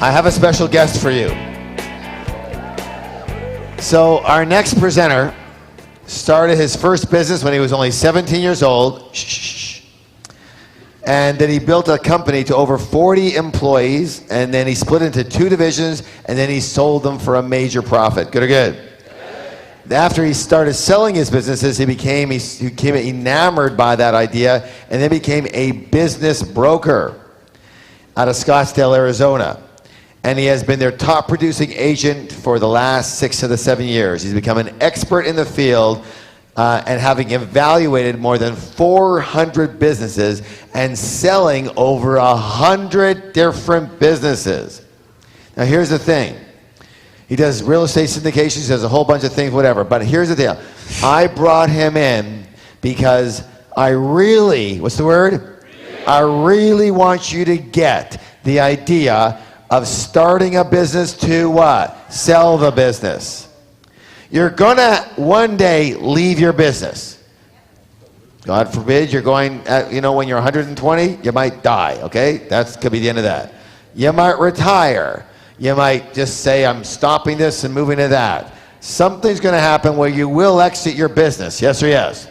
I have a special guest for you. So our next presenter started his first business when he was only 17 years old. And then he built a company to over 40 employees, and then he split into 2 divisions, and then he sold them for a major profit. Good or good? After he started selling his businesses, he became enamored by that idea, and then became a business broker out of Scottsdale, Arizona. And he has been their top producing agent for the last 6 to the 7 years. He's become an expert in the field, and having evaluated more than 400 businesses and selling over 100 different businesses. Now here's the thing. He does real estate syndications, he does a whole bunch of things, whatever. But here's the deal. I brought him in because I really, what's the word? I really want you to get the idea of starting a business to what? Sell the business. You're gonna one day leave your business. God forbid you're going at, when you're 120, you might die, okay? That could be the end of that. You might retire. You might just say, I'm stopping this and moving to that. Something's going to happen where you will exit your business. Yes or yes?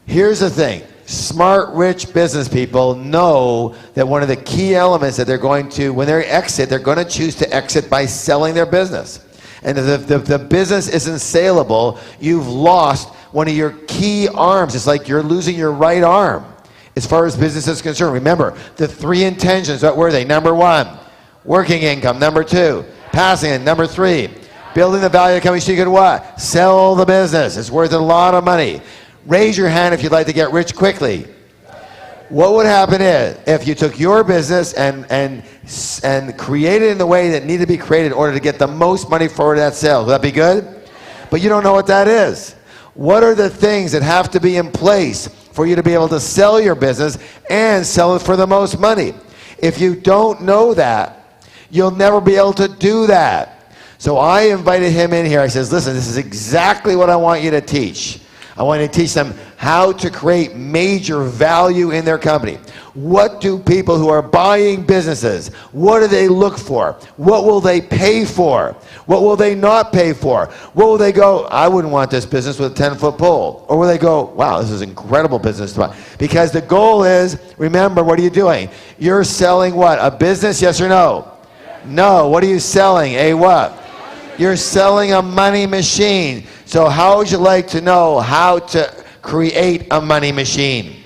Here's the thing. Smart, rich business people know that one of the key elements that they're going to, when they exit, they're going to choose to exit by selling their business. And if the business isn't saleable, you've lost one of your key arms. It's like you're losing your right arm as far as business is concerned. Remember, the 3 intentions, what were they? Number 1. Working income. Number 2, passing it. Number 3, building the value of the company so you can what? Sell the business. It's worth a lot of money. Raise your hand if you'd like to get rich quickly. What would happen is if you took your business and created it in the way that needed to be created in order to get the most money for that sale. Would that be good? But you don't know what that is. What are the things that have to be in place for you to be able to sell your business and sell it for the most money? If you don't know that, you'll never be able to do that. So I invited him in here. I says, listen, this is exactly what I want you to teach. I want you to teach them how to create major value in their company. What do people who are buying businesses, what do they look for? What will they pay for? What will they not pay for? What will they go, I wouldn't want this business with a 10-foot pole? Or will they go, wow, this is incredible business to buy? Because the goal is, remember, what are you doing? You're selling what? A business, yes or no? No. What are you selling? A what? You're selling a money machine. So how would you like to know how to create a money machine?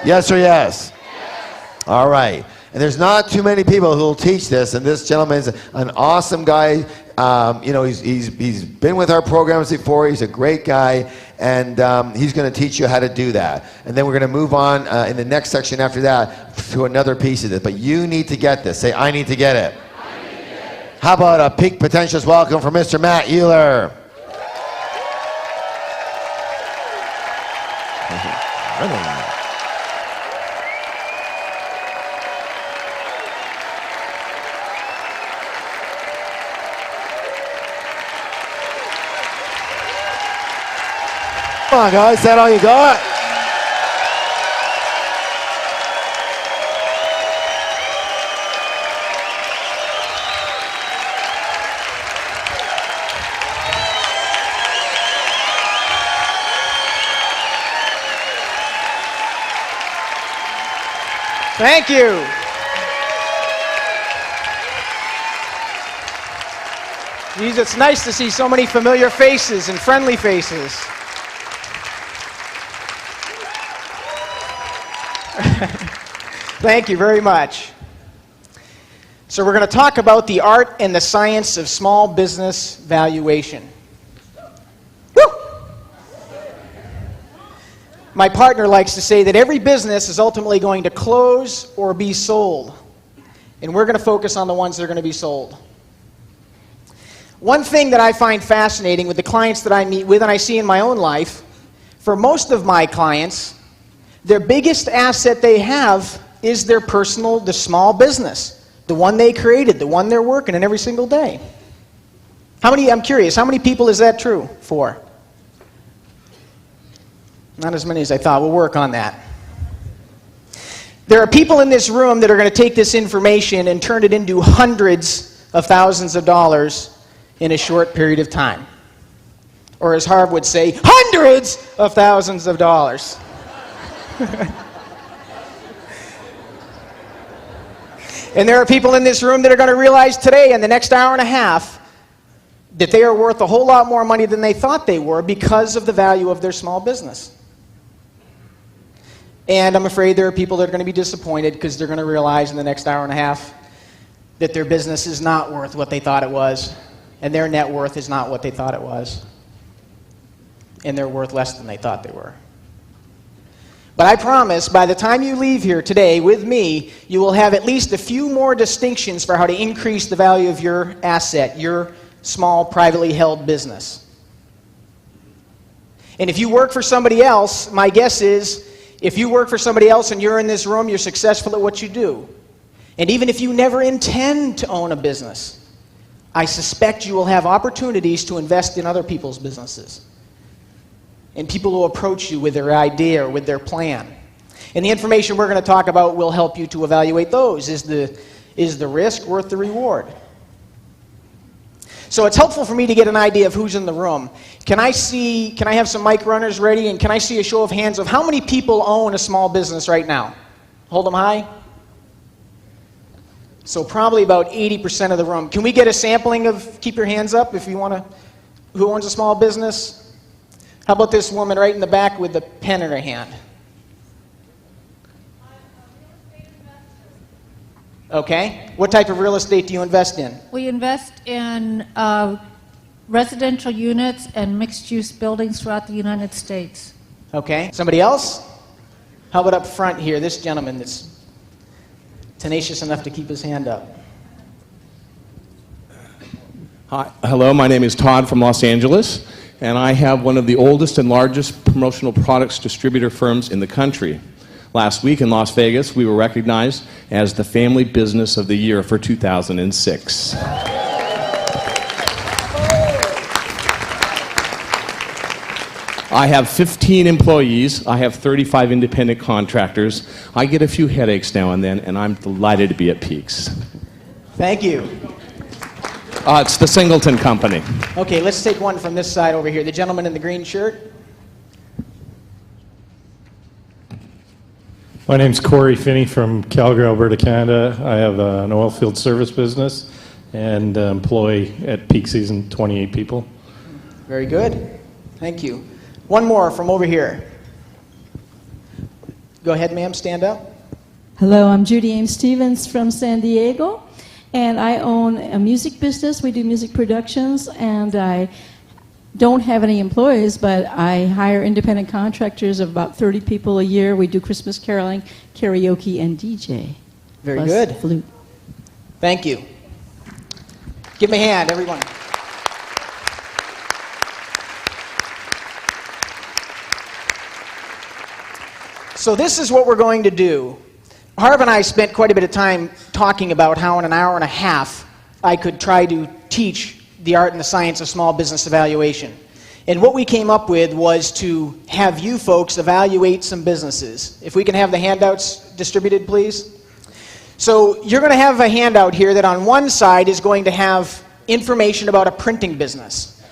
Yes or yes? All right. And there's not too many people who will teach this, and this gentleman's an awesome guy. He's been with our programs before. He's a great guy, and he's going to teach you how to do that. And then we're going to move on in the next section after that to another piece of this. But you need to get this. Say, I need to get it. I need to get it. How about a peak potentials welcome for Mr. Matt Euler? Come on, guys, is that all you got? Thank you. Geez, it's nice to see so many familiar faces and friendly faces. Thank you very much. So we're going to talk about the art and the science of small business valuation. Woo! My partner likes to say that every business is ultimately going to close or be sold. And we're going to focus on the ones that are going to be sold. One thing that I find fascinating with the clients that I meet with and I see in my own life, for most of my clients, their biggest asset they have is their the small business, the one they created, the one they're working in every single day. I'm curious, how many people is that true for? Not as many as I thought. We'll work on that. There are people in this room that are going to take this information and turn it into hundreds of thousands of dollars in a short period of time. Or as Harv would say, hundreds of thousands of dollars. And there are people in this room that are going to realize today, in the next hour and a half, that they are worth a whole lot more money than they thought they were because of the value of their small business. And I'm afraid there are people that are going to be disappointed because they're going to realize in the next hour and a half that their business is not worth what they thought it was, and their net worth is not what they thought it was, and they're worth less than they thought they were. But I promise, by the time you leave here today with me, you will have at least a few more distinctions for how to increase the value of your asset, your small, privately held business. And if you work for somebody else, my guess is, if you work for somebody else and you're in this room, you're successful at what you do. And even if you never intend to own a business, I suspect you will have opportunities to invest in other people's businesses. And people will approach you with their idea or with their plan. And the information we're going to talk about will help you to evaluate those. Is the risk worth the reward? So it's helpful for me to get an idea of who's in the room. Can I have some mic runners ready, and can I see a show of hands of how many people own a small business right now? Hold them high. So probably about 80% of the room. Can we get a sampling of, keep your hands up if you want to, who owns a small business? How about this woman right in the back with the pen in her hand? Okay. What type of real estate do you invest in? We invest in residential units and mixed-use buildings throughout the United States. Okay. Somebody else? How about up front here, this gentleman that's tenacious enough to keep his hand up? Hi. Hello, my name is Todd from Los Angeles, and I have one of the oldest and largest promotional products distributor firms in the country. Last week in Las Vegas, we were recognized as the Family Business of the Year for 2006. I have 15 employees. I have 35 independent contractors. I get a few headaches now and then, and I'm delighted to be at Peaks. Thank you. It's the Singleton Company. Okay, let's take one from this side over here. The gentleman in the green shirt. My name's Corey Finney from Calgary, Alberta, Canada. I have an oil field service business and employ at peak season 28 people. Very good. Thank you. One more from over here. Go ahead, ma'am. Stand up. Hello, I'm Judy Ames Stevens from San Diego, and I own a music business. We do music productions, and I don't have any employees, but I hire independent contractors of about 30 people a year. We do Christmas caroling, karaoke, and DJ. Very plus good. Flute. Thank you. Give me a hand, everyone. So this is what we're going to do. Harv and I spent quite a bit of time talking about how in an hour and a half I could try to teach the art and the science of small business evaluation. And what we came up with was to have you folks evaluate some businesses. If we can have the handouts distributed, please. So you're going to have a handout here that on one side is going to have information about a printing business.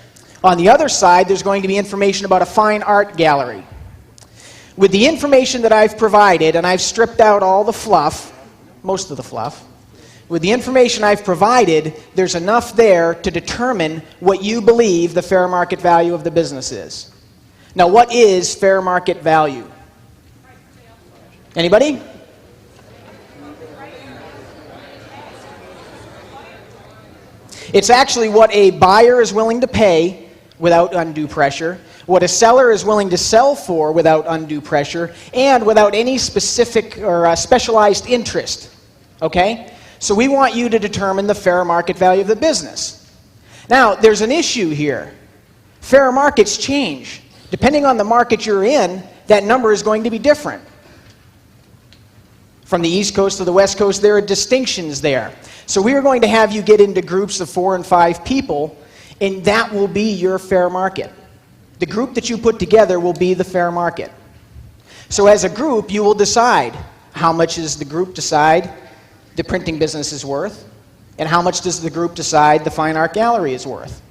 On the other side, there's going to be information about a fine art gallery. With the information that I've provided, and I've stripped out all the fluff, most of the fluff, with the information I've provided, there's enough there to determine what you believe the fair market value of the business is. Now, what is fair market value? Anybody? It's actually what a buyer is willing to pay without undue pressure, what a seller is willing to sell for without undue pressure, and without any specific or specialized interest. Okay? So we want you to determine the fair market value of the business. Now, there's an issue here. Fair markets change. Depending on the market you're in, that number is going to be different. From the East Coast to the West Coast, there are distinctions there. So we are going to have you get into groups of 4 and 5 people, and that will be your fair market. The group that you put together will be the fair market. So as a group, you will decide, how much does the group decide the printing business is worth, and how much does the group decide the fine art gallery is worth.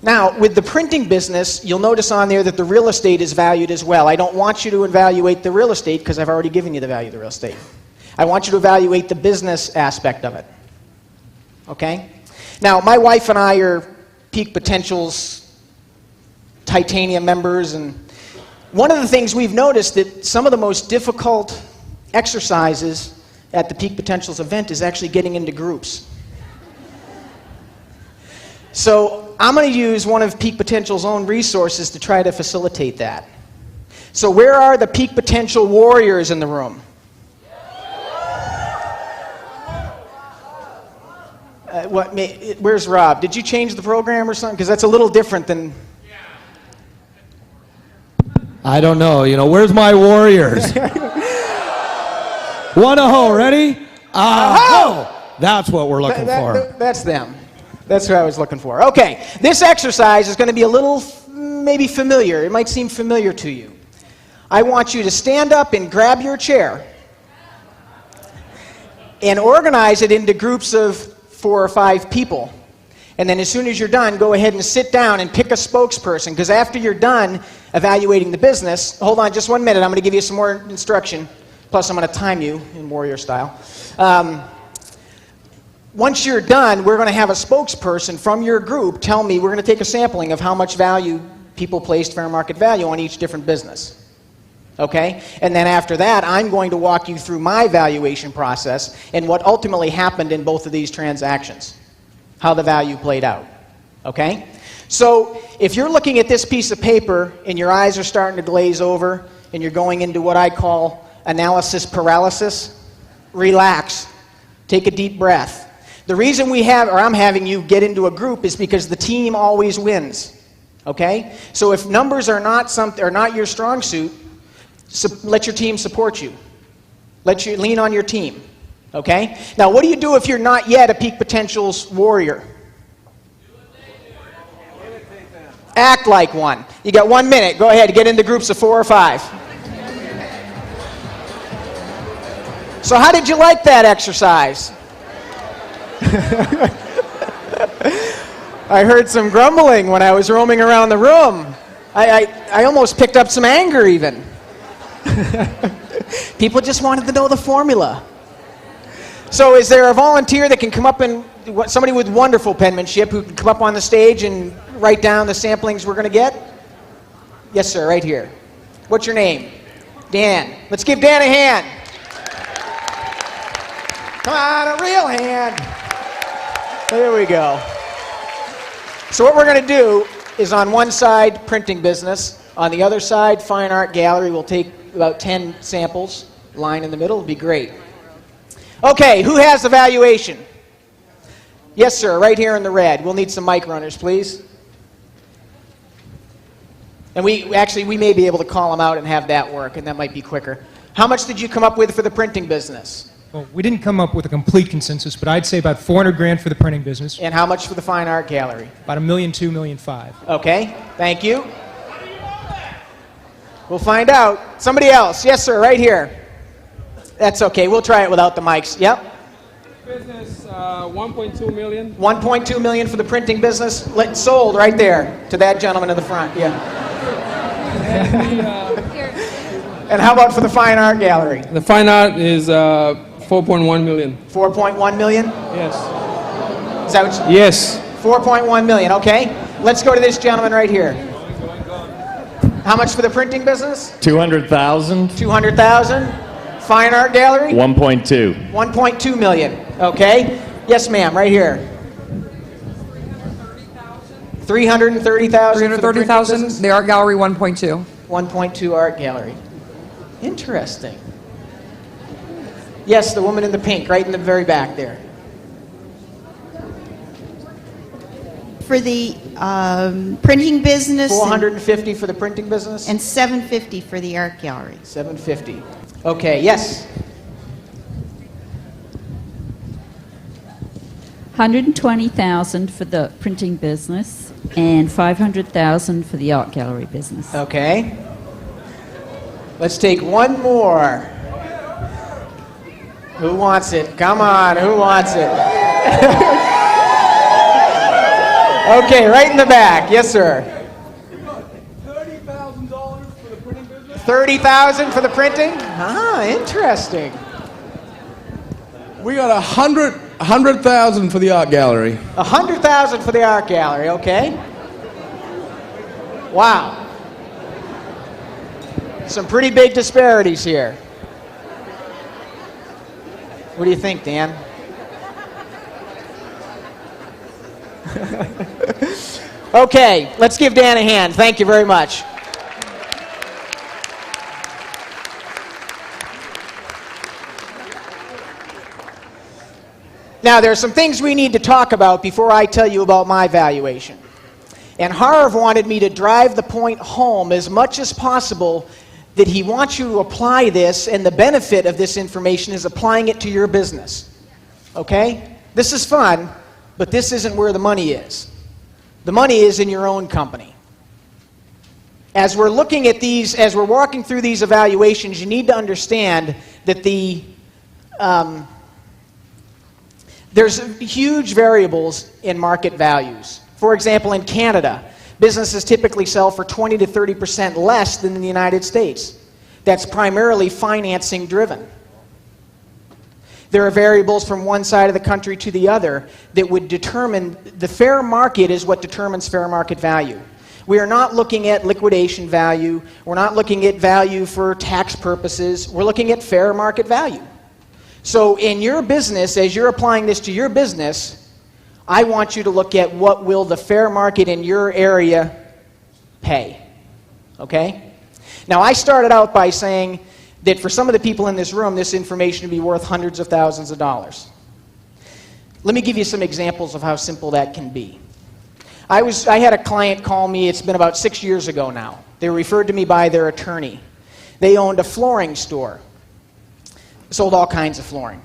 Now, with the printing business, you'll notice on there that the real estate is valued as well. I don't want you to evaluate the real estate because I've already given you the value of the real estate. I want you to evaluate the business aspect of it. Okay? Now, my wife and I are Peak Potential's Titanium members, and one of the things we've noticed that some of the most difficult exercises at the Peak Potential's event is actually getting into groups. So I'm going to use one of Peak Potential's own resources to try to facilitate that. So where are the Peak Potential warriors in the room? Where's Rob? Did you change the program or something? Because that's a little different than... I don't know. You know, where's my warriors? One a ho, ready? A-ho! That's what we're looking for. That's them. That's what I was looking for. Okay, this exercise is going to be a little maybe familiar. It might seem familiar to you. I want you to stand up and grab your chair and organize it into groups of 4 or 5 people. And then as soon as you're done, go ahead and sit down and pick a spokesperson, because after you're done evaluating the business, hold on just 1 minute, I'm going to give you some more instruction, plus I'm going to time you in warrior style. Once you're done, we're going to have a spokesperson from your group tell me, we're going to take a sampling of how much value people placed fair market value on each different business. Okay? And then after that, I'm going to walk you through my valuation process and what ultimately happened in both of these transactions, how the value played out. Okay? So if you're looking at this piece of paper and your eyes are starting to glaze over and you're going into what I call analysis paralysis, relax. Take a deep breath. The reason I'm having you get into a group is because the team always wins. Okay? So if numbers are not your strong suit, let your team support you. Let you lean on your team. Okay? Now, what do you do if you're not yet a Peak Potential's warrior? Act like one. You got 1 minute. Go ahead. Get into groups of 4 or 5. So how did you like that exercise? I heard some grumbling when I was roaming around the room. I almost picked up some anger even. People just wanted to know the formula. So is there a volunteer that can come up and, somebody with wonderful penmanship who can come up on the stage and write down the samplings we're going to get? Yes, sir, right here. What's your name? Dan. Let's give Dan a hand. Come on, a real hand. There we go. So what we're going to do is on one side, printing business. On the other side, fine art gallery. We'll take about 10 samples. Line in the middle will be great. Okay, who has the valuation? Yes, sir, right here in the red. We'll need some mic runners, please. And we may be able to call them out and have that work, and that might be quicker. How much did you come up with for the printing business? Well, we didn't come up with a complete consensus, but I'd say about $400,000 for the printing business. And how much for the fine art gallery? About $1.2 million, $1.5 million. Okay, thank you. We'll find out. Somebody else. Yes, sir, right here. That's okay. We'll try it without the mics. Yep. Business, 1.2 million. 1.2 million for the printing business. Sold right there to that gentleman in the front. Yeah. And how about for the fine art gallery? The fine art is 4.1 million. 4.1 million? Yes. Is that what Yes. 4.1 million, okay. Let's go to this gentleman right here. How much for the printing business? 200,000. 200,000. Fine art gallery? 1.2. 1.2 million, okay. Yes, ma'am, right here. 330,000. 330,000. The art gallery, 1.2. 1.2 art gallery. Interesting. Yes, the woman in the pink, right in the very back there. For the printing business. 450 for the printing business. And 750 for the art gallery. 750. Okay, yes. 120,000 for the printing business and 500,000 for the art gallery business. Okay. Let's take one more. Who wants it? Come on, who wants it? Okay, right in the back. Yes, sir. $30,000 for the printing business? $30,000 for the printing? Ah, interesting. We got 100,000 for the art gallery. 100,000 for the art gallery, okay. Wow. Some pretty big disparities here. What do you think, Dan? Okay, let's give Dan a hand. Thank you very much. Now, there are some things we need to talk about before I tell you about my valuation. And Harv wanted me to drive the point home as much as possible that he wants you to apply this, and the benefit of this information is applying it to your business. Okay? This is fun, but this isn't where the money is. The money is in your own company. As we're looking at these, as we're walking through these evaluations, you need to understand that there's huge variables in market values. For example, in Canada, businesses typically sell for 20 to 30% less than in the United States. That's primarily financing driven. There are variables from one side of the country to the other that would determine, the fair market is what determines fair market value. We are not looking at liquidation value. We're not looking at value for tax purposes. We're looking at fair market value. So in your business, as you're applying this to your business, I want you to look at what will the fair market in your area pay. Okay? Now, I started out by saying that for some of the people in this room, this information would be worth hundreds of thousands of dollars. Let me give you some examples of how simple that can be. I had a client call me, it's been about 6 years ago now. They were referred to me by their attorney. They owned a flooring store. Sold all kinds of flooring.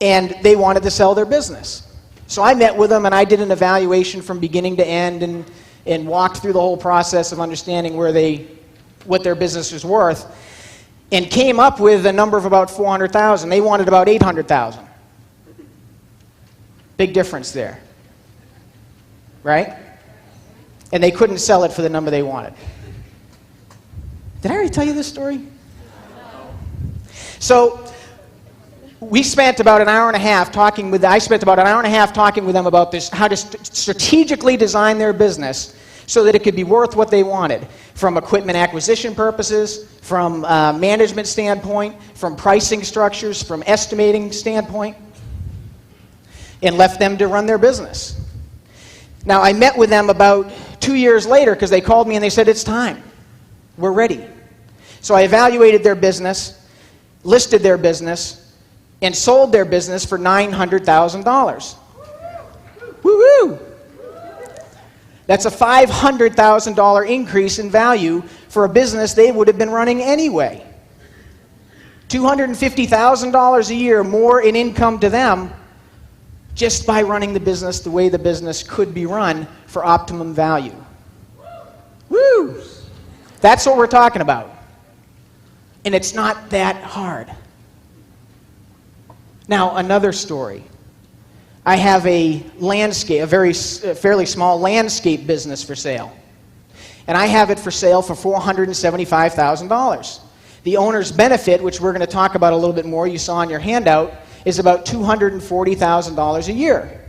And they wanted to sell their business. So I met with them and I did an evaluation from beginning to end and walked through the whole process of understanding what their business was worth, and came up with a number of about $400,000. They wanted about $800,000. Big difference there. Right? And they couldn't sell it for the number they wanted. Did I already tell you this story? So we spent about an hour and a half talking with them about this, how to strategically design their business so that it could be worth what they wanted, from equipment acquisition purposes, from management standpoint, from pricing structures, from estimating standpoint, and left them to run their business. Now, I met with them about 2 years later because they called me and they said, it's time. We're ready. So I evaluated their business, listed their business, and sold their business for $900,000. Woo-hoo! That's a $500,000 increase in value for a business they would have been running anyway. $250,000 a year more in income to them just by running the business the way the business could be run for optimum value. Woo! That's what we're talking about. And it's not that hard. Now, another story. I have a fairly small landscape business for sale. And I have it for sale for $475,000. The owner's benefit, which we're going to talk about a little bit more, you saw in your handout, is about $240,000 a year.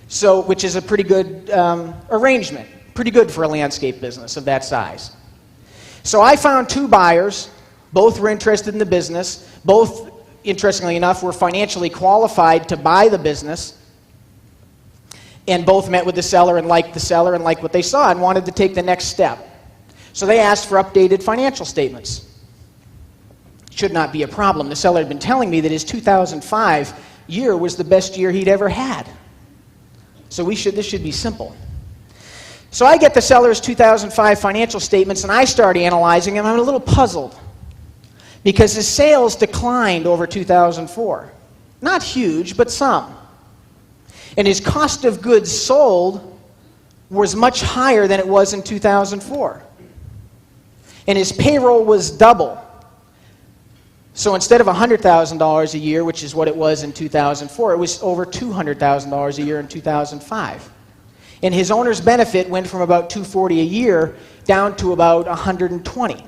So, which is a pretty good arrangement. Pretty good for a landscape business of that size. So I found two buyers. Both were interested in the business. Both, interestingly enough, were financially qualified to buy the business. And both met with the seller and liked what they saw and wanted to take the next step. So they asked for updated financial statements. Should not be a problem. The seller had been telling me that his 2005 year was the best year he'd ever had. So this should be simple. So I get the seller's 2005 financial statements and I start analyzing them. I'm a little puzzled because his sales declined over 2004. Not huge, but some. And his cost of goods sold was much higher than it was in 2004. And his payroll was double. So instead of $100,000 a year, which is what it was in 2004, it was over $200,000 a year in 2005. And his owner's benefit went from about $240 a year down to about $120.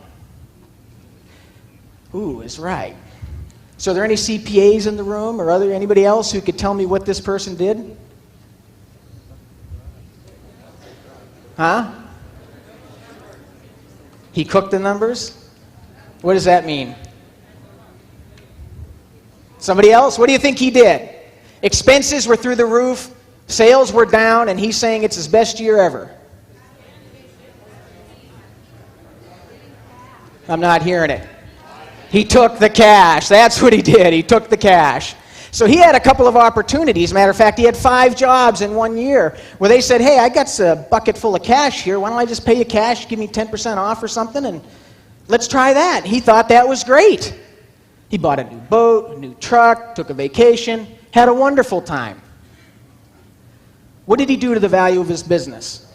Ooh, is right. So are there any CPAs in the room or anybody else who could tell me what this person did? Huh? He cooked the numbers? What does that mean? Somebody else? What do you think he did? Expenses were through the roof, sales were down, and he's saying it's his best year ever. I'm not hearing it. He took the cash. That's what he did. He took the cash. So he had a couple of opportunities. Matter of fact, he had 5 jobs in 1 year where they said, hey, I got a bucket full of cash here. Why don't I just pay you cash, give me 10% off or something, and let's try that. He thought that was great. He bought a new boat, a new truck, took a vacation, had a wonderful time. What did he do to the value of his business?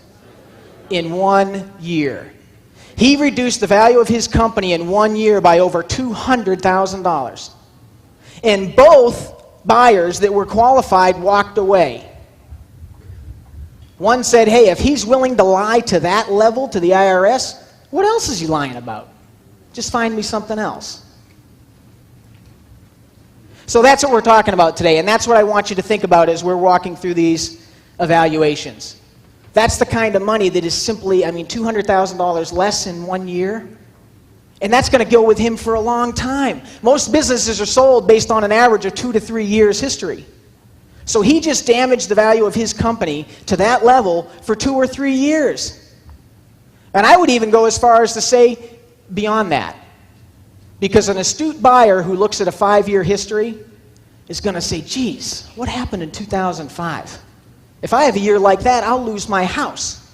In 1 year. He reduced the value of his company in 1 year by over $200,000. And both buyers that were qualified walked away. One said, hey, if he's willing to lie to that level, to the IRS, what else is he lying about? Just find me something else. So that's what we're talking about today, and that's what I want you to think about as we're walking through these evaluations. That's the kind of money that is simply, $200,000 less in 1 year. And that's going to go with him for a long time. Most businesses are sold based on an average of 2 to 3 years history. So he just damaged the value of his company to that level for 2 or 3 years. And I would even go as far as to say beyond that. Because an astute buyer who looks at a 5-year history is going to say, geez, what happened in 2005? If I have a year like that, I'll lose my house.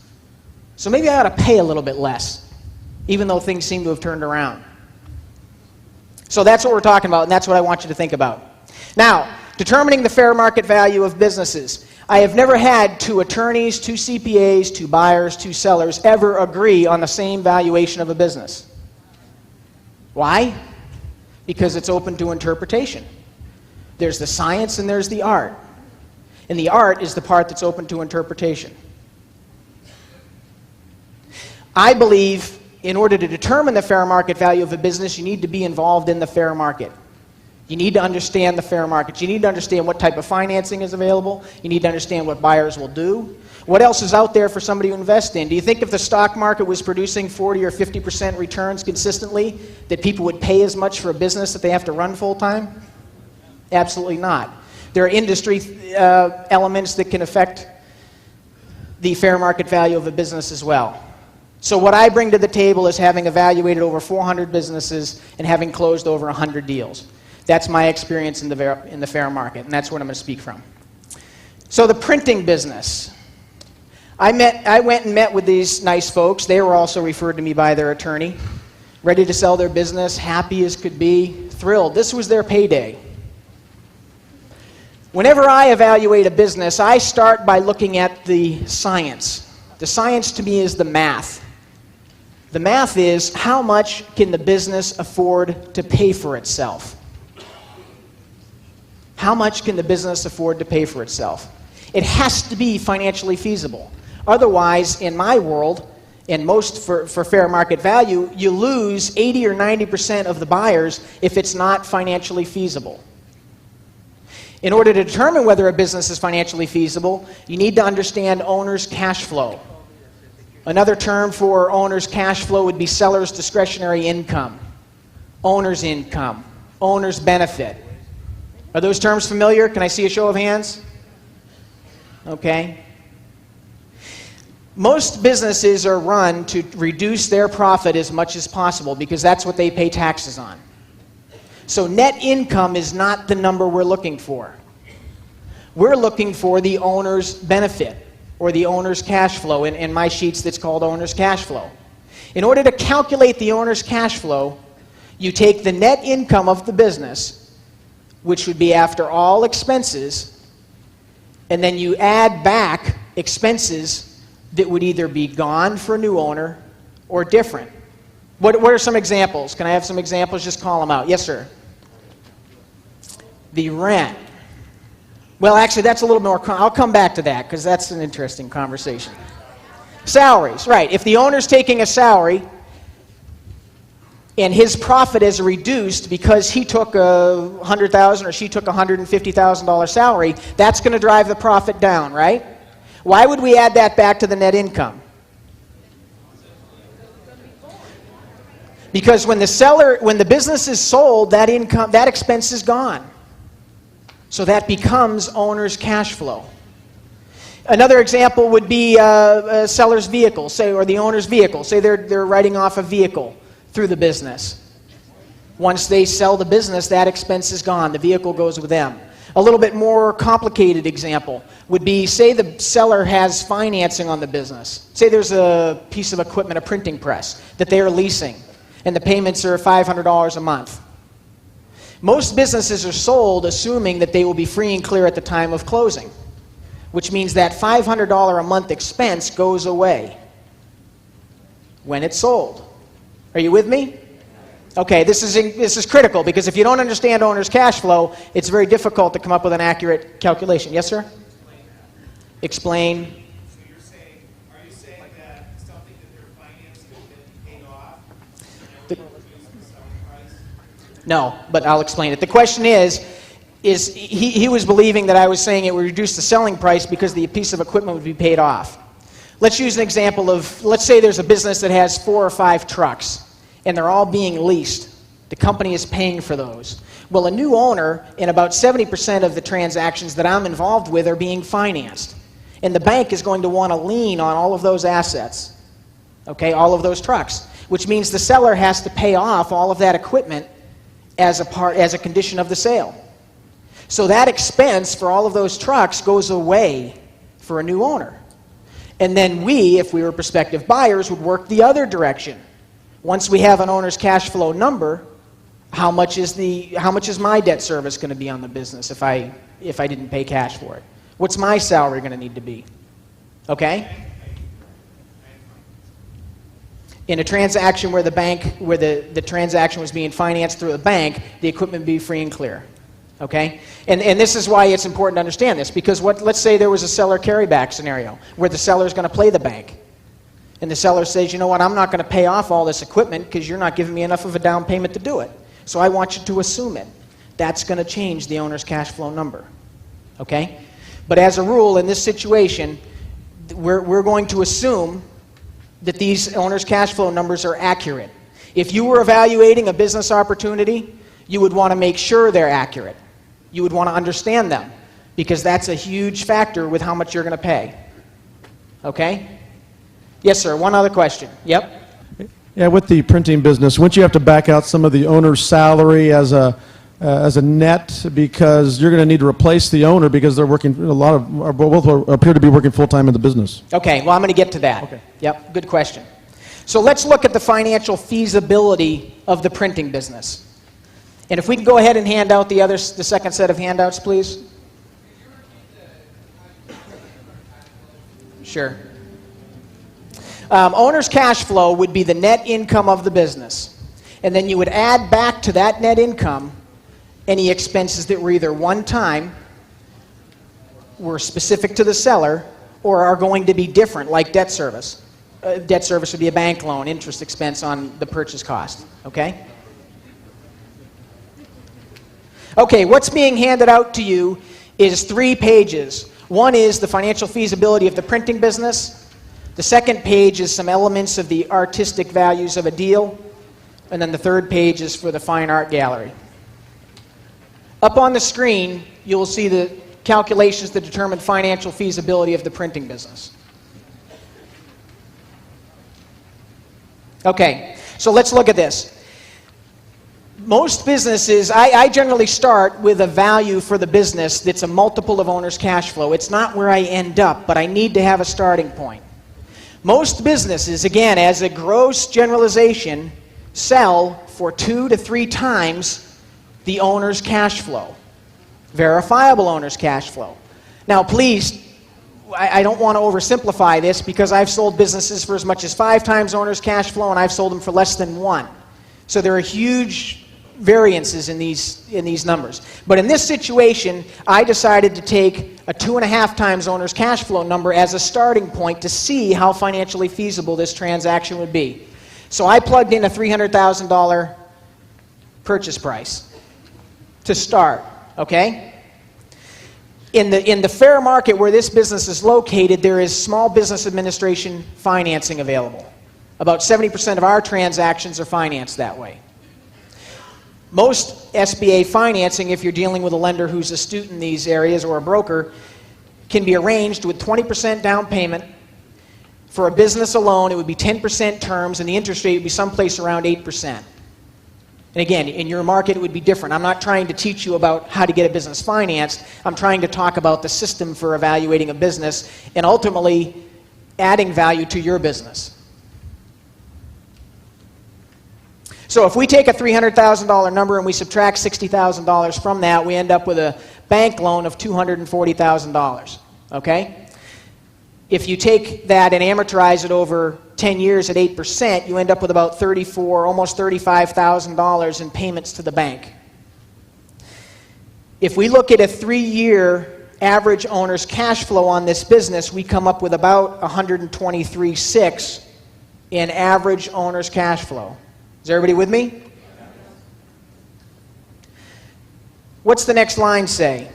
So maybe I ought to pay a little bit less, even though things seem to have turned around. So that's what we're talking about, and that's what I want you to think about. Now, determining the fair market value of businesses. I have never had 2 attorneys, 2 CPAs, 2 buyers, 2 sellers ever agree on the same valuation of a business. Why? Because it's open to interpretation. There's the science and there's the art. And the art is the part that's open to interpretation. I believe in order to determine the fair market value of a business, you need to be involved in the fair market. You need to understand the fair market. You need to understand what type of financing is available. You need to understand what buyers will do. What else is out there for somebody to invest in? Do you think if the stock market was producing 40 or 50% returns consistently, that people would pay as much for a business that they have to run full time? Absolutely not. There are industry elements that can affect the fair market value of a business as well. So what I bring to the table is having evaluated over 400 businesses and having closed over 100 deals. That's my experience in the fair market, and that's what I'm going to speak from. So the printing business. I went and met with these nice folks. They were also referred to me by their attorney. Ready to sell their business, happy as could be, thrilled. This was their payday. Whenever I evaluate a business, I start by looking at the science. The science to me is the math. The math is how much can the business afford to pay for itself? How much can the business afford to pay for itself? It has to be financially feasible. Otherwise, in my world, and most for fair market value, you lose 80 or 90% of the buyers if it's not financially feasible. In order to determine whether a business is financially feasible, you need to understand owner's cash flow. Another term for owner's cash flow would be seller's discretionary income, owner's income, owner's benefit. Are those terms familiar? Can I see a show of hands? Okay. Most businesses are run to reduce their profit as much as possible because that's what they pay taxes on. So net income is not the number we're looking for. We're looking for the owner's benefit or the owner's cash flow. In my sheets, that's called owner's cash flow. In order to calculate the owner's cash flow, you take the net income of the business, which would be after all expenses, and then you add back expenses that would either be gone for a new owner or different. What are some examples? Can I have some examples? Just call them out. Yes, sir. the rent. Well, actually, that's a little more, I'll come back to that because that's an interesting conversation. Salaries, right. If the owner's taking a salary and his profit is reduced because he took a $100,000 or she took a $150,000 salary, that's going to drive the profit down, right? Why would we add that back to the net income? Because when the business is sold, that expense is gone. So that becomes owner's cash flow. Another example would be a seller's vehicle, or the owner's vehicle. Say they're writing off a vehicle through the business. Once they sell the business, that expense is gone. The vehicle goes with them. A little bit more complicated example would be, say the seller has financing on the business. Say there's a piece of equipment, a printing press, that they are leasing, and the payments are $500 a month. Most businesses are sold assuming that they will be free and clear at the time of closing, which means that $500 a month expense goes away when it's sold. Are you with me? Okay, this is critical because if you don't understand owner's cash flow, it's very difficult to come up with an accurate calculation. Yes, sir? Explain. So are you saying that something that they're financing will get paid off and reduce the selling price? No, but I'll explain it. The question is he was believing that I was saying it would reduce the selling price because the piece of equipment would be paid off. Let's use an example of, let's say there's a business that has 4 or 5 trucks, and they're all being leased. The company is paying for those. Well, a new owner, in about 70% of the transactions that I'm involved with, are being financed. And the bank is going to want to lien on all of those assets, okay, all of those trucks, which means the seller has to pay off all of that equipment as a condition of the sale. So that expense for all of those trucks goes away for a new owner. And then we, if we were prospective buyers, would work the other direction. Once we have an owner's cash flow number, how much is my debt service going to be on the business if I didn't pay cash for it? What's my salary going to need to be? Okay? In a transaction where the transaction was being financed through a bank, the equipment would be free and clear. Okay? And this is why it's important to understand this, because let's say there was a seller carryback scenario where the seller is going to play the bank. And the seller says, you know what, I'm not going to pay off all this equipment because you're not giving me enough of a down payment to do it. So I want you to assume it. That's going to change the owner's cash flow number. Okay? But as a rule, in this situation, we're going to assume that these owner's cash flow numbers are accurate. If you were evaluating a business opportunity, you would want to make sure they're accurate. You would want to understand them because that's a huge factor with how much you're going to pay. Okay? Yes, sir. One other question. Yep. Yeah, with the printing business, wouldn't you have to back out some of the owner's salary as a net because you're going to need to replace the owner because they're working both appear to be working full time in the business? Okay. Well, I'm going to get to that. Okay. Yep. Good question. So let's look at the financial feasibility of the printing business. And if we can go ahead and hand out the second set of handouts, please. Sure. Owner's cash flow would be the net income of the business. And then you would add back to that net income any expenses that were either one time, were specific to the seller, or are going to be different, like debt service. Debt service would be a bank loan, interest expense on the purchase cost. Okay? Okay, what's being handed out to you is 3 pages. One is the financial feasibility of the printing business. The second page is some elements of the artistic values of a deal. And then the third page is for the fine art gallery. Up on the screen, you'll see the calculations that determine financial feasibility of the printing business. Okay, so let's look at this. Most businesses, I generally start with a value for the business that's a multiple of owner's cash flow. It's not where I end up, but I need to have a starting point. Most businesses, again, as a gross generalization, sell for 2 to 3 times the owner's cash flow, verifiable owner's cash flow. Now, please, I don't want to oversimplify this because I've sold businesses for as much as 5 times owner's cash flow and I've sold them for less than 1. So there are huge variances in these numbers. But in this situation, I decided to take a 2.5 times owner's cash flow number as a starting point to see how financially feasible this transaction would be. So I plugged in a $300,000 purchase price to start, okay? In the fair market where this business is located, there is small business administration financing available. About 70% of our transactions are financed that way. Most SBA financing, if you're dealing with a lender who's astute in these areas or a broker, can be arranged with 20% down payment. For a business alone, it would be 10% terms, and the interest rate would be someplace around 8%. And again, in your market, it would be different. I'm not trying to teach you about how to get a business financed. I'm trying to talk about the system for evaluating a business and ultimately adding value to your business. So if we take a $300,000 number and we subtract $60,000 from that, we end up with a bank loan of $240,000, okay? If you take that and amortize it over 10 years at 8%, you end up with about almost $35,000 in payments to the bank. If we look at a 3-year average owner's cash flow on this business, we come up with about $123,600 in average owner's cash flow. Is everybody with me? What's the next line say?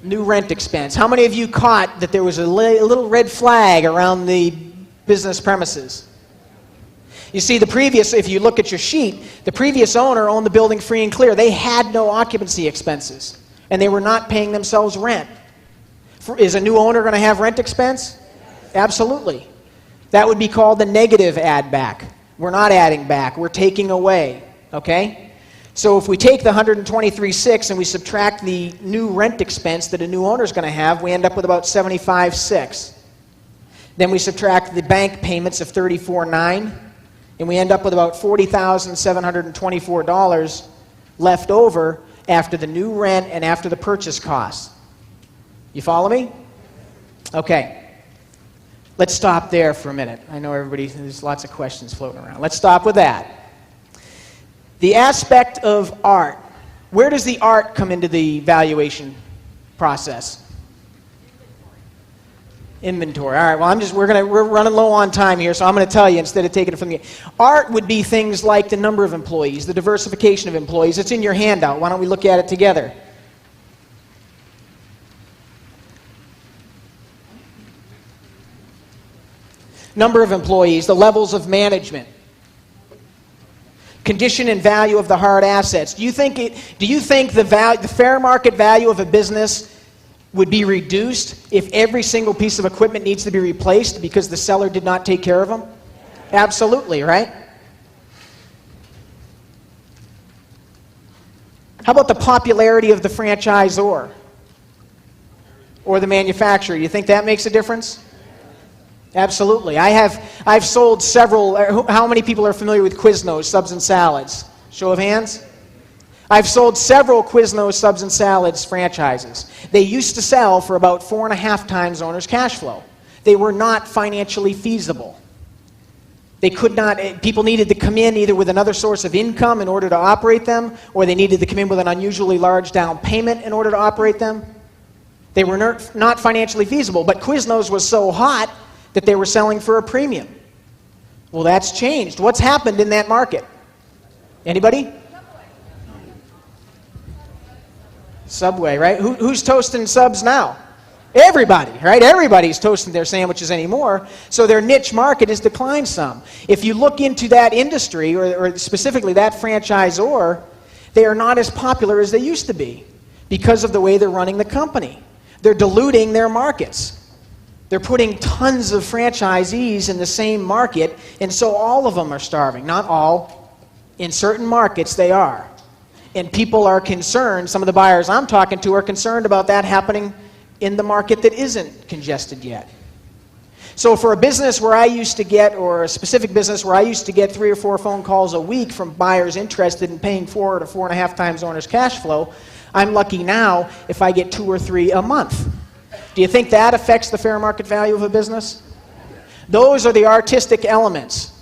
New rent expense. How many of you caught that there was a little red flag around the business premises? You see, if you look at your sheet, the previous owner owned the building free and clear. They had no occupancy expenses, and they were not paying themselves rent. Is a new owner going to have rent expense? Absolutely. That would be called the negative add back. We're not adding back, we're taking away, okay? So if we take the $123,600 and we subtract the new rent expense that a new owner is going to have, we end up with about $75,600. Then we subtract the bank payments of $34,900, and we end up with about $40,724 left over after the new rent and after the purchase costs. You follow me? Okay. Let's stop there for a minute. I know there's lots of questions floating around. Let's stop with that. The aspect of art. Where does the art come into the valuation process? Inventory. All right, well, we're running low on time here, so I'm going to tell you instead of taking it from the... Art would be things like the number of employees, the diversification of employees. It's in your handout. Why don't we look at it together? Number of employees, the levels of management, condition and value of the hard assets. Do you think the fair market value of a business would be reduced if every single piece of equipment needs to be replaced because the seller did not take care of them? Absolutely, right? How about the popularity of the franchisor or the manufacturer? You think that makes a difference? Absolutely. I've sold several. How many people are familiar with Quiznos subs and salads? Show of hands. I've sold several Quiznos subs and salads franchises. They used to sell for about 4.5 times owner's cash flow. They were not financially feasible. They could not. People needed to come in either with another source of income in order to operate them, or they needed to come in with an unusually large down payment in order to operate them. They were not financially feasible. But Quiznos was so hot that they were selling for a premium. Well, that's changed. What's happened in that market? Anybody? Subway, right? Who's toasting subs now? Everybody, right? Everybody's toasting their sandwiches anymore, so their niche market has declined some. If you look into that industry, or specifically that franchisor, they are not as popular as they used to be because of the way they're running the company. They're diluting their markets. They're putting tons of franchisees in the same market, and so all of them are starving. Not all. In certain markets, they are. And people are concerned, some of the buyers I'm talking to are concerned about that happening in the market that isn't congested yet. So for a business where I used to get, or a specific business where I used to get 3 or 4 phone calls a week from buyers interested in paying 4 to 4.5 times owner's cash flow, I'm lucky now if I get 2 or 3 a month. Do you think that affects the fair market value of a business? Those are the artistic elements.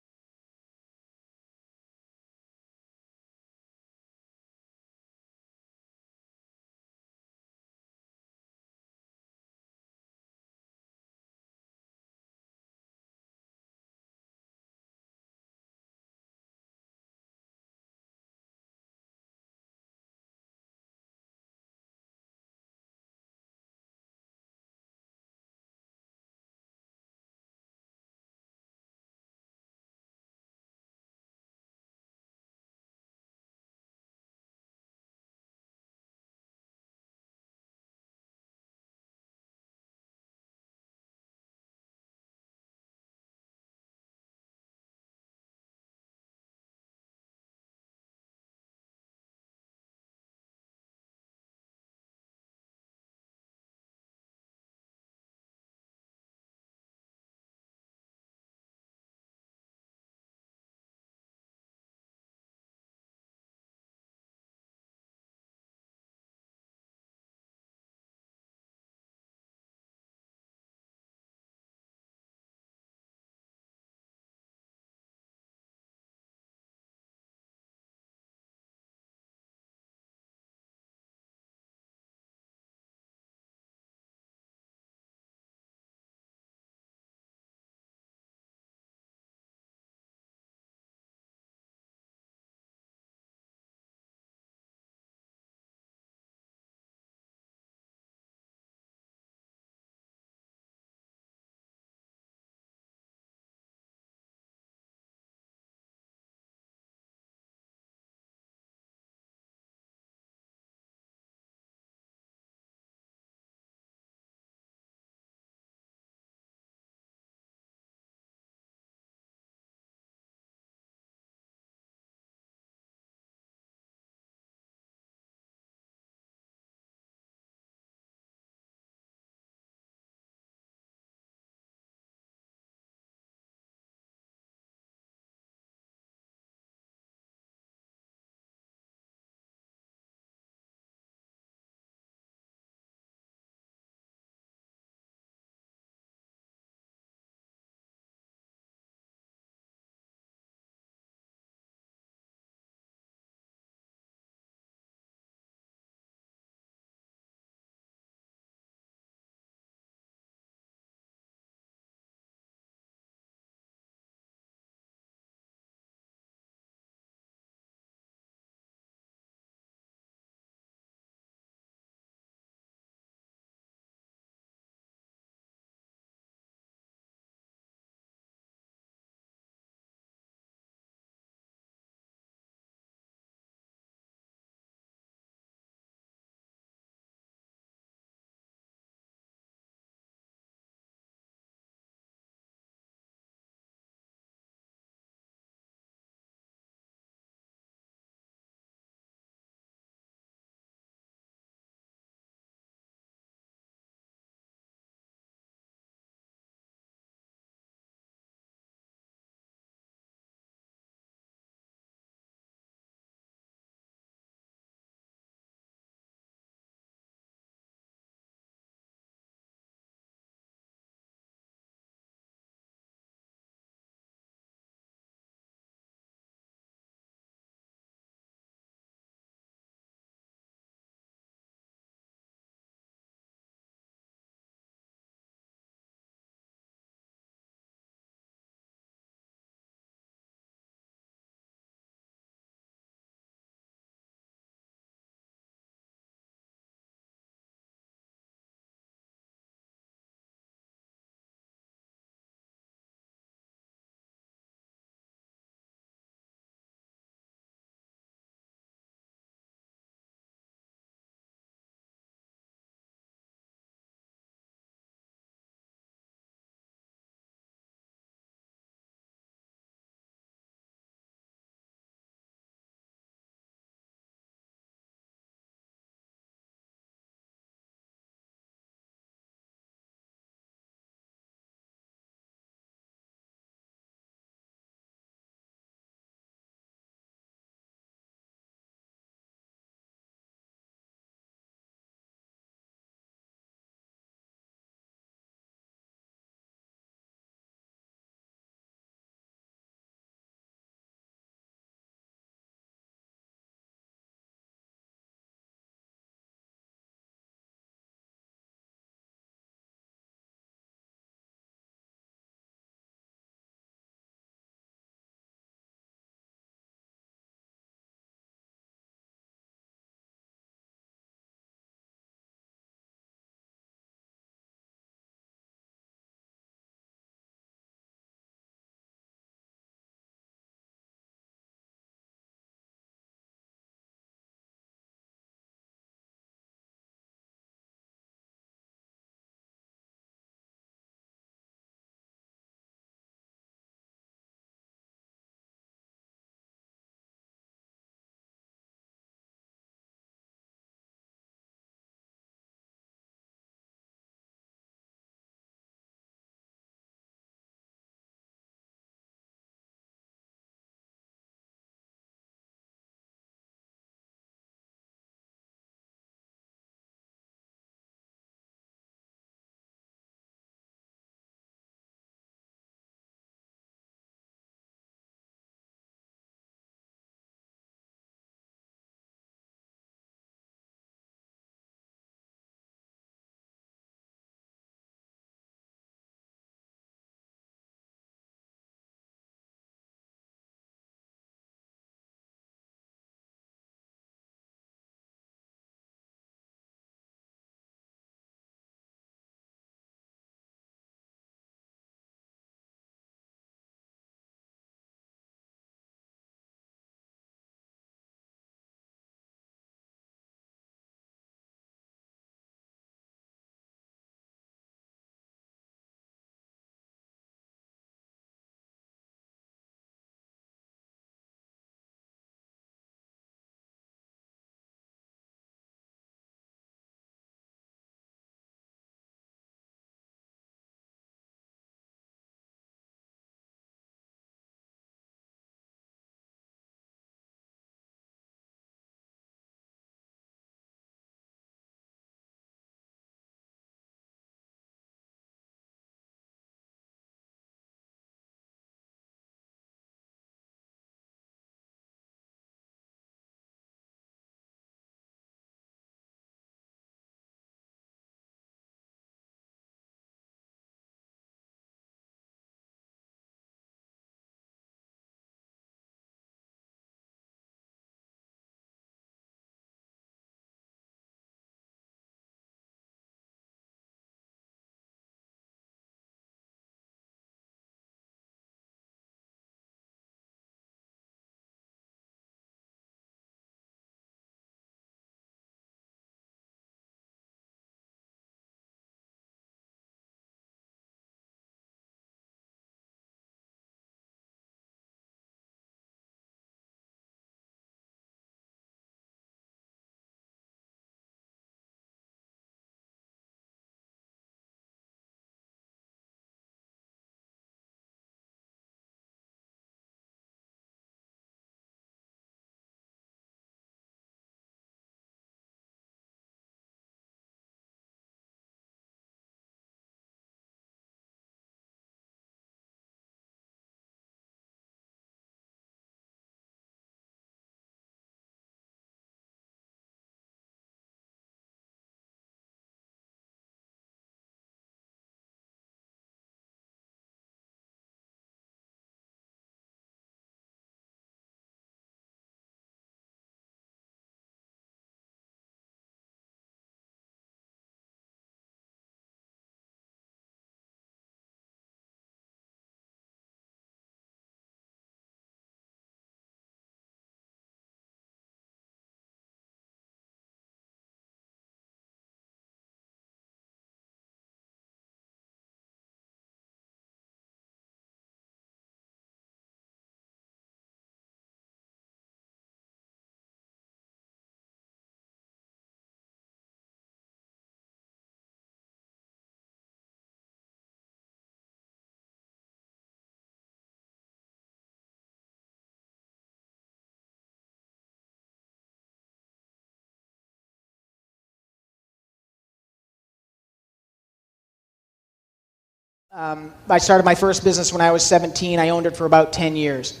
I started my first business when I was 17. I owned it for about 10 years.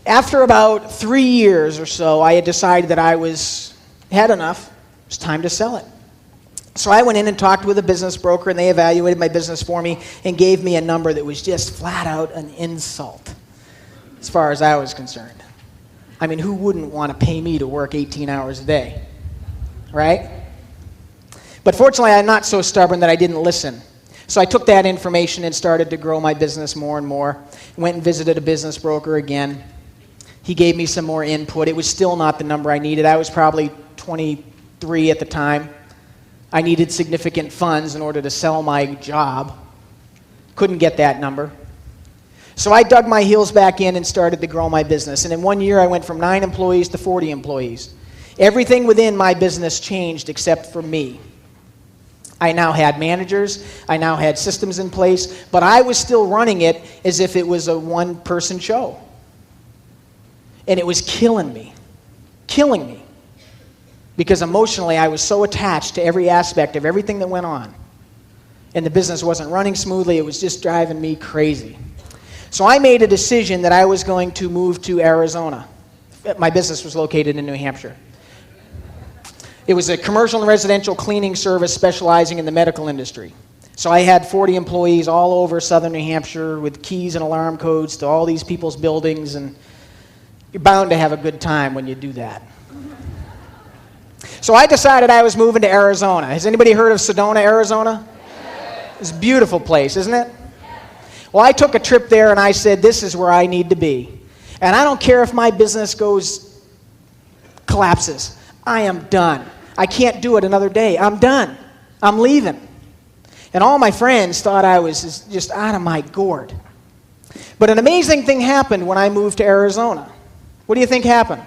After about 3 years or so, I had decided that I had enough. It was time to sell it. So I went in and talked with a business broker, and they evaluated my business for me and gave me a number that was just flat out an insult, as far as I was concerned. I mean, who wouldn't want to pay me to work 18 hours a day, right? But fortunately, I'm not so stubborn that I didn't listen. So I took that information and started to grow my business more and more. Went and visited a business broker again. He gave me some more input. It was still not the number I needed. I was probably 23 at the time. I needed significant funds in order to sell my job. Couldn't get that number. So I dug my heels back in and started to grow my business. And in 1 year, I went from 9 employees to 40 employees. Everything within my business changed except for me. I now had managers, I now had systems in place, but I was still running it as if it was a one-person show. And it was killing me, because emotionally I was so attached to every aspect of everything that went on. And the business wasn't running smoothly, it was just driving me crazy. So I made a decision that I was going to move to Arizona. My business was located in New Hampshire. It was a commercial and residential cleaning service specializing in the medical industry. So I had 40 employees all over southern New Hampshire with keys and alarm codes to all these people's buildings, and you're bound to have a good time when you do that. So I decided I was moving to Arizona. Has anybody heard of Sedona, Arizona? It's a beautiful place, isn't it? Well, I took a trip there and I said, this is where I need to be. And I don't care if my business collapses. I am done. I can't do it another day. I'm done. I'm leaving. And all my friends thought I was just out of my gourd. But an amazing thing happened when I moved to Arizona. What do you think happened?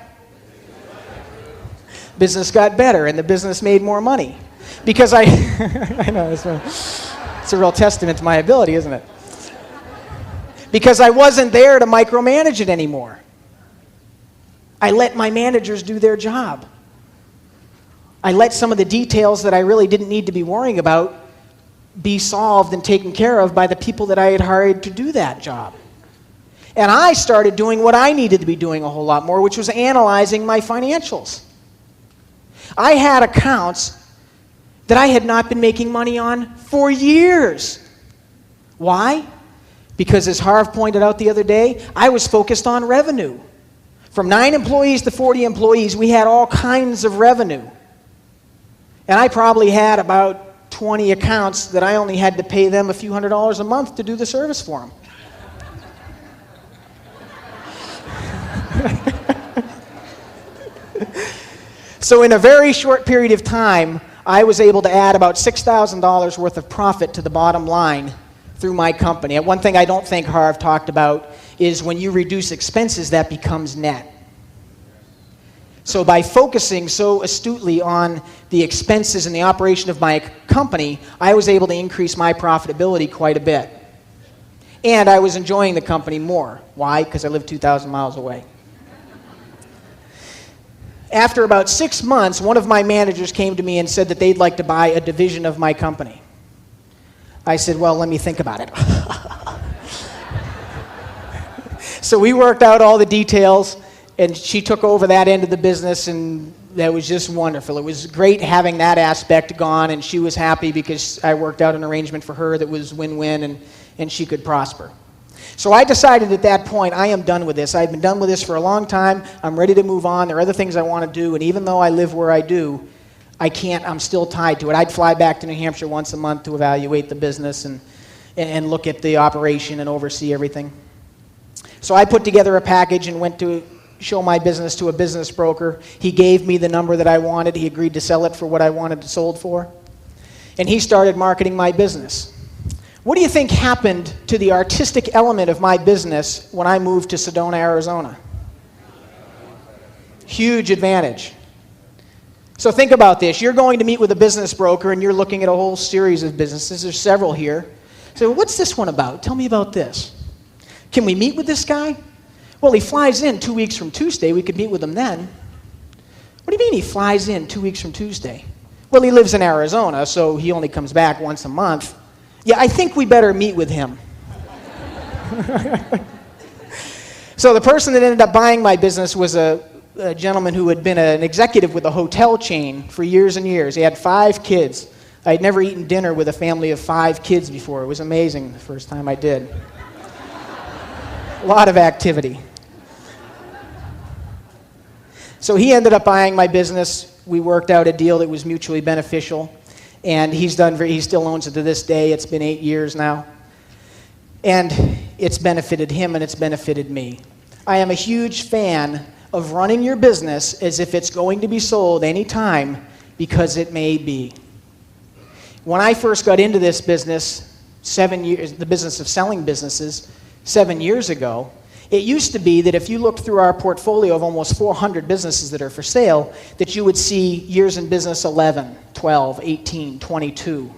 Business got better and the business made more money. Because I know, it's a real testament to my ability, isn't it? Because I wasn't there to micromanage it anymore. I let my managers do their job. I let some of the details that I really didn't need to be worrying about be solved and taken care of by the people that I had hired to do that job. And I started doing what I needed to be doing a whole lot more, which was analyzing my financials. I had accounts that I had not been making money on for years. Why? Because as Harv pointed out the other day, I was focused on revenue. From 9 employees to 40 employees, we had all kinds of revenue. And I probably had about 20 accounts that I only had to pay them a few $100s a month to do the service for them. So in a very short period of time, I was able to add about $6,000 worth of profit to the bottom line through my company. And one thing I don't think Harv talked about is when you reduce expenses, that becomes net. So by focusing so astutely on the expenses and the operation of my company, I was able to increase my profitability quite a bit. And I was enjoying the company more. Why? Because I live 2,000 miles away. After about 6 months, one of my managers came to me and said that they'd like to buy a division of my company. I said, well, let me think about it. So we worked out all the details, and she took over that end of the business, and that was just wonderful. It was great having that aspect gone, and she was happy because I worked out an arrangement for her that was win-win, and she could prosper. So I decided at that point, I am done with this. I've been done with this for a long time. I'm ready to move on. There are other things I want to do, and even though I live where I do, I'm still tied to it. I'd fly back to New Hampshire once a month to evaluate the business and look at the operation and oversee everything. So I put together a package and went to show my business to a business broker. He gave me the number that I wanted. He agreed to sell it for what I wanted it sold for. And he started marketing my business. What do you think happened to the artistic element of my business when I moved to Sedona, Arizona? Huge advantage. So think about this. You're going to meet with a business broker and you're looking at a whole series of businesses. There's several here. So what's this one about? Tell me about this. Can we meet with this guy? Well, he flies in 2 weeks from Tuesday. We could meet with him then. What do you mean he flies in 2 weeks from Tuesday? Well, he lives in Arizona, so he only comes back once a month. Yeah, I think we better meet with him. So the person that ended up buying my business was a gentleman who had been an executive with a hotel chain for years and years. He had 5 kids. I had never eaten dinner with a family of 5 kids before. It was amazing the first time I did. A lot of activity. So he ended up buying my business. We worked out a deal that was mutually beneficial, and he still owns it to this day. It's been 8 years now. And it's benefited him and it's benefited me. I am a huge fan of running your business as if it's going to be sold anytime, because it may be. When I first got into this business, 7 years, the business of selling businesses, 7 years ago, it used to be that if you looked through our portfolio of almost 400 businesses that are for sale, that you would see years in business 11, 12, 18, 22.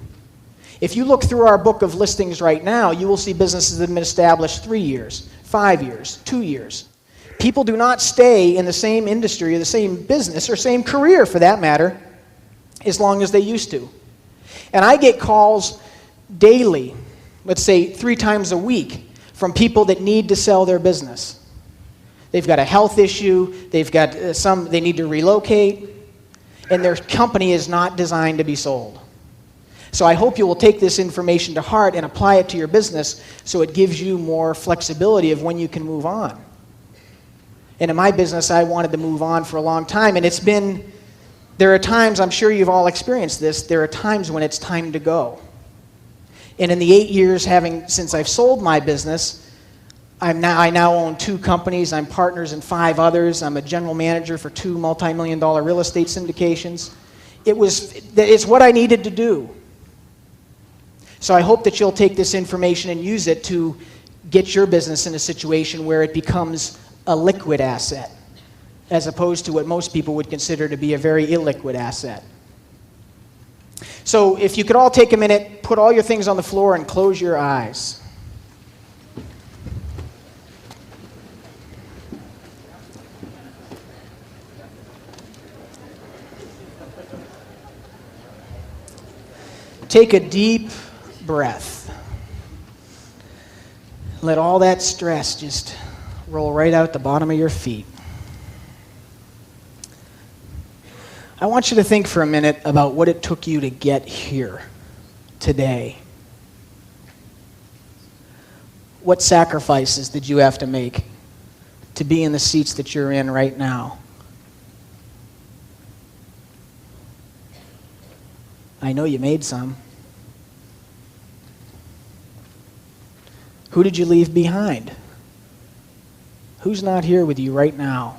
If you look through our book of listings right now, you will see businesses that have been established 3 years, 5 years, 2 years. People do not stay in the same industry or the same business or same career, for that matter, as long as they used to. And I get calls daily, let's say 3 times a week, from people that need to sell their business. They've got a health issue, they've got they need to relocate, and their company is not designed to be sold. So I hope you will take this information to heart and apply it to your business so it gives you more flexibility of when you can move on. And in my business, I wanted to move on for a long time, and there are times, I'm sure you've all experienced this, there are times when it's time to go. And in the 8 years since I've sold my business, I now own 2 companies. I'm partners in 5 others. I'm a general manager for 2 multi-million-dollar real estate syndications. It's what I needed to do. So I hope that you'll take this information and use it to get your business in a situation where it becomes a liquid asset, as opposed to what most people would consider to be a very illiquid asset. So if you could all take a minute, put all your things on the floor and close your eyes. Take a deep breath. Let all that stress just roll right out the bottom of your feet. I want you to think for a minute about what it took you to get here today. What sacrifices did you have to make to be in the seats that you're in right now? I know you made some. Who did you leave behind? Who's not here with you right now?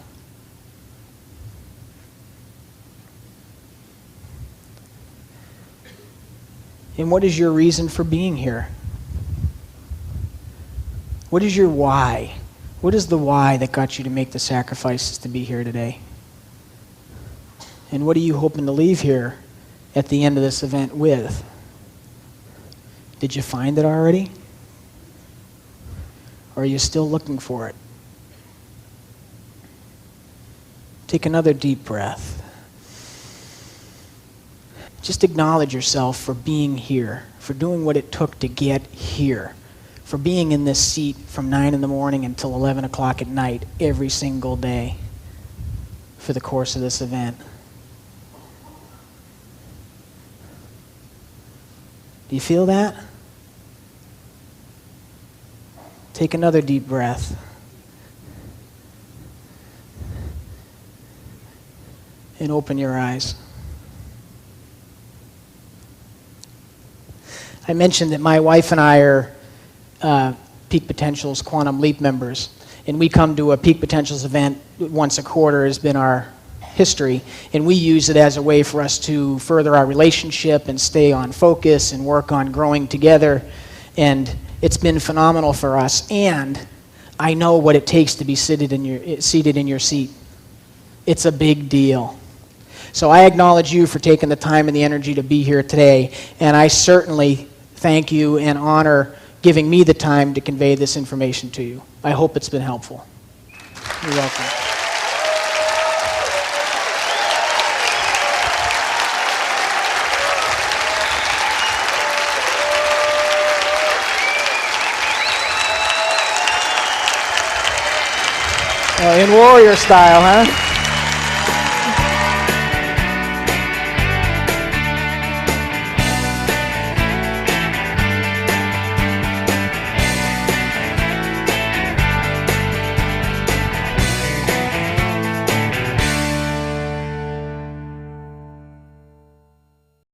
And what is your reason for being here? What is your why? What is the why that got you to make the sacrifices to be here today? And what are you hoping to leave here at the end of this event with? Did you find it already? Or are you still looking for it? Take another deep breath. Just acknowledge yourself for being here, for doing what it took to get here, for being in this seat from 9 in the morning until 11 o'clock at night every single day for the course of this event. Do you feel that? Take another deep breath. And open your eyes. I mentioned that my wife and I are Peak Potentials Quantum Leap members, and we come to a Peak Potentials event once a quarter has been our history, and we use it as a way for us to further our relationship and stay on focus and work on growing together, and it's been phenomenal for us, and I know what it takes to be seated in your seat. It's a big deal. So I acknowledge you for taking the time and the energy to be here today, and I certainly thank you and honor giving me the time to convey this information to you. I hope it's been helpful. You're welcome. In warrior style, huh?